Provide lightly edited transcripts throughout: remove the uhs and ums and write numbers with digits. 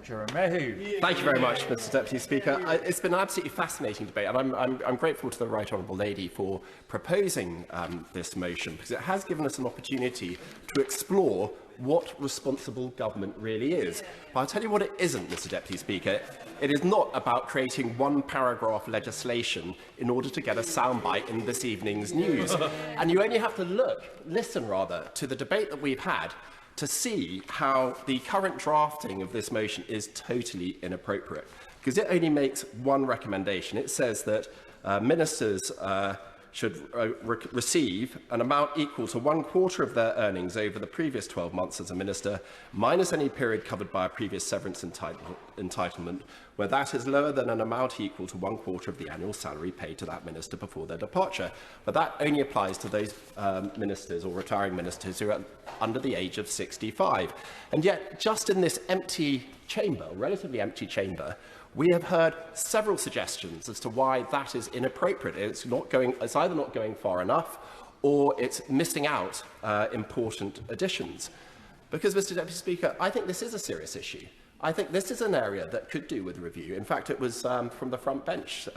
Thank you very much, Mr. Deputy Speaker. It's been an absolutely fascinating debate, and I'm grateful to the Right Honourable Lady for proposing this motion, because it has given us an opportunity to explore what responsible government really is. But I'll tell you what it isn't, Mr. Deputy Speaker. It is not about creating one-paragraph legislation in order to get a soundbite in this evening's news. And you only have to listen to the debate that we've had to see how the current drafting of this motion is totally inappropriate, because it only makes one recommendation. It says that ministers should receive an amount equal to 1/4 of their earnings over the previous 12 months as a minister, minus any period covered by a previous severance entitlement, where that is lower than an amount equal to 1/4 of the annual salary paid to that minister before their departure. But that only applies to those ministers or retiring ministers who are under the age of 65. And yet, just in this empty chamber, relatively empty chamber, we have heard several suggestions as to why that is inappropriate. It's either not going far enough, or it's missing out important additions. Because, Mr. Deputy Speaker, I think this is a serious issue. I think this is an area that could do with review. In fact, it was from the front bench.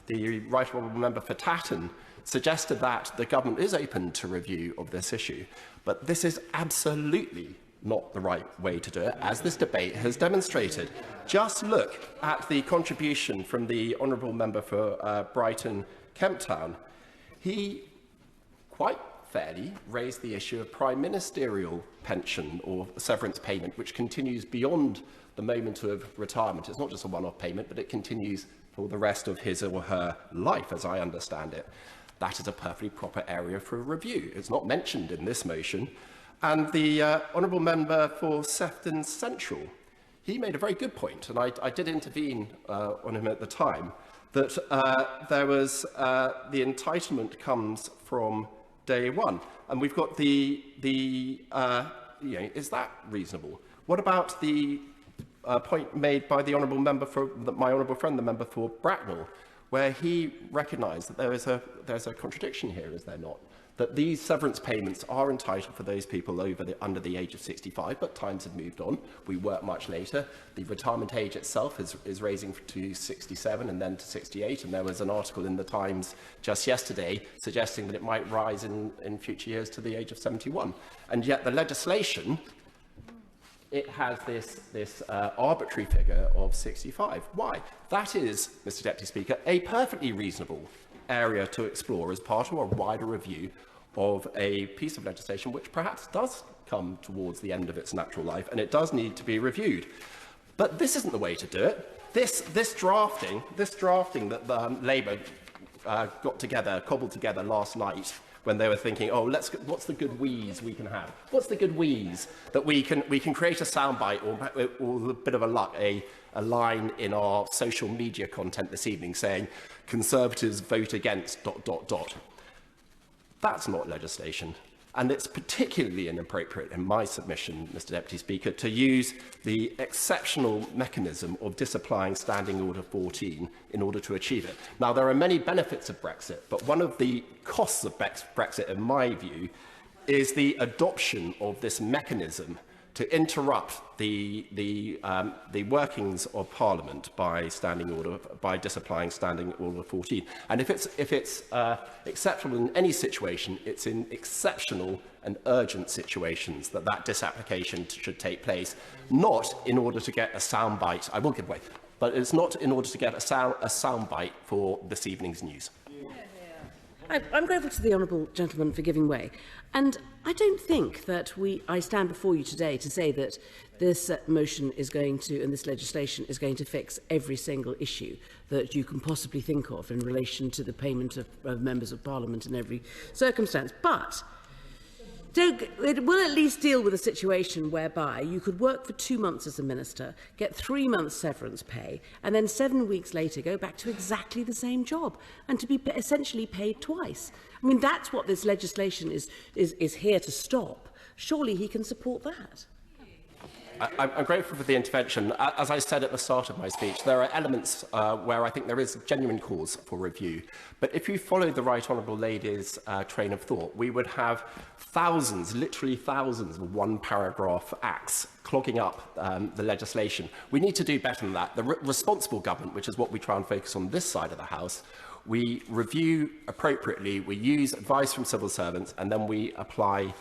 The Right Honourable Member for Tatton suggested that the government is open to review of this issue. But this is absolutely not the right way to do it, as this debate has demonstrated. Just look at the contribution from the Honourable Member for Brighton Kemp Town. He quite fairly raised the issue of prime ministerial pension or severance payment, which continues beyond the moment of retirement. It's not just a one-off payment, but it continues for the rest of his or her life, as I understand it. That is a perfectly proper area for review. It's not mentioned in this motion. And the Honourable Member for Sefton Central, he made a very good point, and I did intervene on him at the time, that there was the entitlement comes from day one, and we've got is that reasonable? What about the point made by the Honourable Member for my Honourable friend, the member for Bracknell, where he recognised that there's a contradiction here, is there not? That these severance payments are entitled for those people under the age of 65, but times have moved on. We work much later. The retirement age itself is raising to 67 and then to 68, and there was an article in the Times just yesterday suggesting that it might rise in future years to the age of 71. And yet the legislation, it has this arbitrary figure of 65. Why? That is, Mr. Deputy Speaker, a perfectly reasonable area to explore as part of a wider review of a piece of legislation which perhaps does come towards the end of its natural life, and it does need to be reviewed. But this isn't the way to do it. This drafting that Labour cobbled together last night, when they were thinking, oh, what's the good wheeze we can have? What's the good wheeze that we can create a soundbite or with a bit of a luck, a line in our social media content this evening saying, Conservatives vote against ... That's not legislation. And it's particularly inappropriate in my submission, Mr. Deputy Speaker, to use the exceptional mechanism of disapplying Standing Order 14 in order to achieve it. Now, there are many benefits of Brexit, but one of the costs of Brexit, in my view, is the adoption of this mechanism to interrupt the workings of Parliament by disapplying Standing Order 14. And if it's exceptional in any situation, it's in exceptional and urgent situations that disapplication should take place, not in order to get a soundbite. I will give way, but it's not in order to get a soundbite for this evening's news. I'm grateful to the honourable gentleman for giving way. And I don't think that I stand before you today to say that this motion is going to, and this legislation is going to fix every single issue that you can possibly think of in relation to the payment of members of Parliament in every circumstance. But it will at least deal with a situation whereby you could work for 2 months as a minister, get 3 months severance pay, and then 7 weeks later go back to exactly the same job and to be essentially paid twice. I mean, that's what this legislation is here to stop. Surely he can support that. I'm grateful for the intervention. As I said at the start of my speech, there are elements where I think there is genuine cause for review. But if you follow the Right Honourable Lady's train of thought, we would have thousands, literally thousands of one-paragraph acts clogging up the legislation. We need to do better than that. The responsible government, which is what we try and focus on this side of the House, we review appropriately, we use advice from civil servants, and then we apply,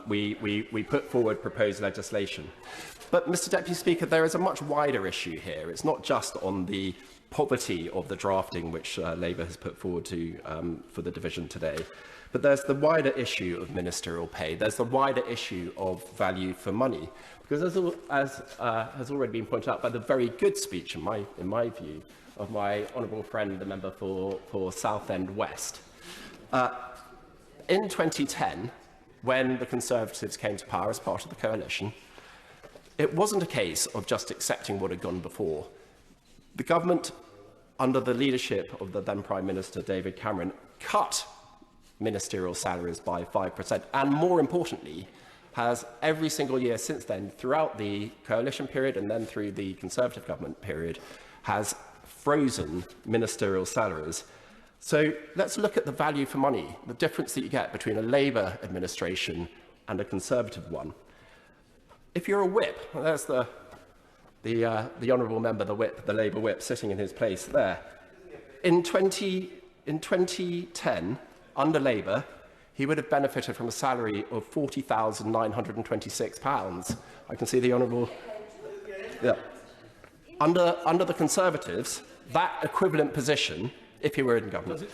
we put forward proposed legislation. But, Mr Deputy Speaker, there is a much wider issue here. It's not just on the poverty of the drafting which Labour has put forward for the division today, but there's the wider issue of ministerial pay. There's the wider issue of value for money. Because as has already been pointed out by the very good speech, in my view, of my honourable friend, the member for Southend West. In 2010, when the Conservatives came to power as part of the coalition, it wasn't a case of just accepting what had gone before. The government, under the leadership of the then Prime Minister David Cameron, cut ministerial salaries by 5%, and more importantly, has every single year since then, throughout the coalition period and then through the Conservative government period, has frozen ministerial salaries. So let's look at the value for money, the difference that you get between a Labour administration and a Conservative one. If you're a whip, well, there's the honourable member, the whip, the Labour whip, sitting in his place there. In 2010, under Labour, he would have benefited from a salary of £40,926. I can see the honourable... Yeah. Under the Conservatives, that equivalent position, if he were in government,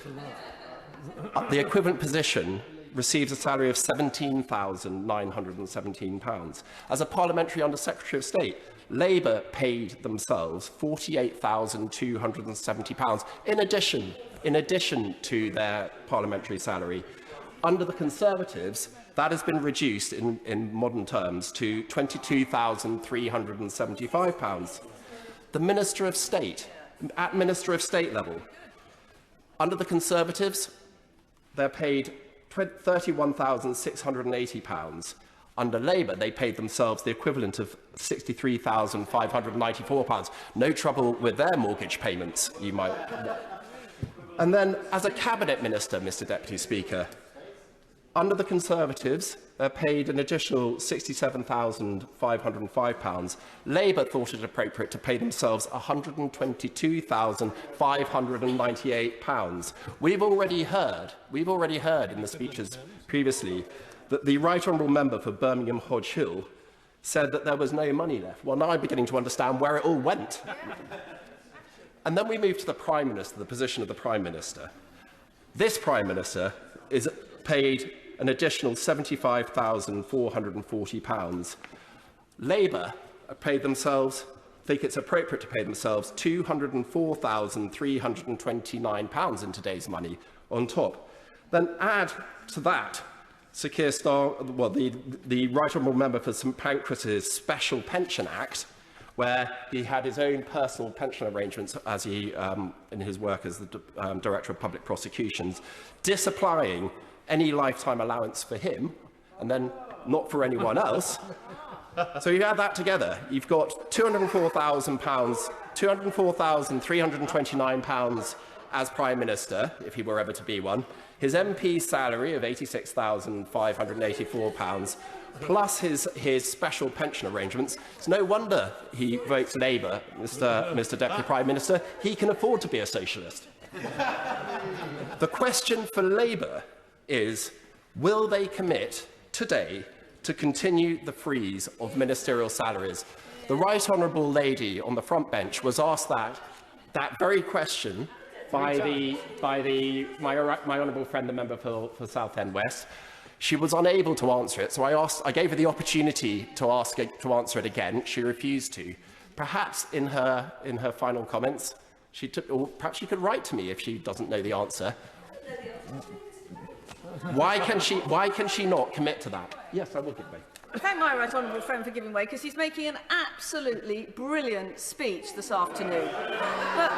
the equivalent position receives a salary of £17,917. As a parliamentary Under Secretary of State, Labour paid themselves £48,270 in addition to their parliamentary salary. Under the Conservatives, that has been reduced in modern terms to £22,375. The Minister of State, at Minister of State level, under the Conservatives, they're paid £31,680. Under Labour, they paid themselves the equivalent of £63,594. No trouble with their mortgage payments, you might. And then, as a Cabinet Minister, Mr Deputy Speaker, under the Conservatives, they're paid an additional £67,505. Labour thought it appropriate to pay themselves £122,598. We've already heard in the speeches previously that the Right Honourable Member for Birmingham Hodge Hill said that there was no money left. Well, now I'm beginning to understand where it all went. And then we move to the Prime Minister, the position of the Prime Minister. This Prime Minister is paid an additional £75,440. Labour paid themselves, think it's appropriate to pay themselves £204,329 in today's money on top. Then add to that Sir Keir Starmer, well, the Right Honourable Member for St Pancras' Special Pension Act, where he had his own personal pension arrangements as he, in his work as the Director of Public Prosecutions, disapplying any lifetime allowance for him, and then not for anyone else. So you add that together, you've got £204,000, £204,329 as Prime Minister, if he were ever to be one, his MP's salary of £86,584, plus his special pension arrangements. It's no wonder he votes Labour, Mr Deputy Prime Minister. He can afford to be a socialist. The question for Labour is, will they commit today to continue the freeze of ministerial salaries? The Right Honourable Lady on the front bench was asked that very question by my honourable friend, the member for Southend West. She was unable to answer it, so I gave her the opportunity to answer it again. She refused to. Perhaps in her final comments, or perhaps she could write to me if she doesn't know the answer. Why can she not commit to that? Yes, I will give way. I thank my right honourable friend for giving way, because he's making an absolutely brilliant speech this afternoon. But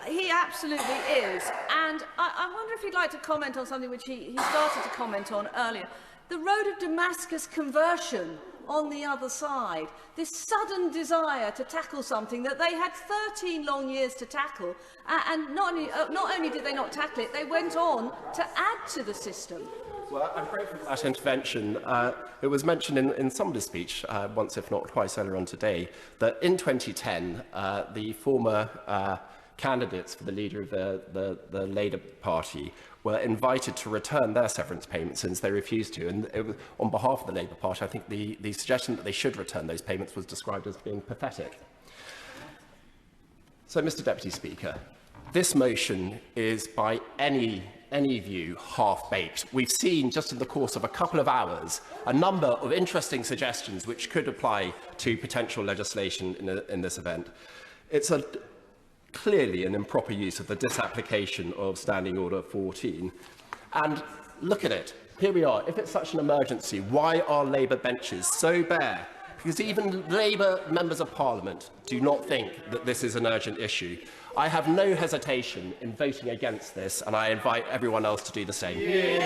he absolutely is. And I wonder if he'd like to comment on something which he started to comment on earlier. The road of Damascus conversion on the other side. This sudden desire to tackle something that they had 13 long years to tackle, and not only did they not tackle it, they went on to add to the system. Well, I'm grateful for that intervention. It was mentioned in somebody's speech, once if not twice earlier on today, that in 2010, the former candidates for the leader of the Labour Party were invited to return their severance payments since they refused to. And it was, on behalf of the Labour Party, I think the suggestion that they should return those payments was described as being pathetic. So, Mr. Deputy Speaker, this motion is by any view half-baked. We've seen just in the course of a couple of hours a number of interesting suggestions which could apply to potential legislation in this event. It's clearly an improper use of the disapplication of Standing Order 14. And look at it. Here we are. If it's such an emergency, why are Labour benches so bare? Because even Labour members of Parliament do not think that this is an urgent issue. I have no hesitation in voting against this, and I invite everyone else to do the same. Yeah.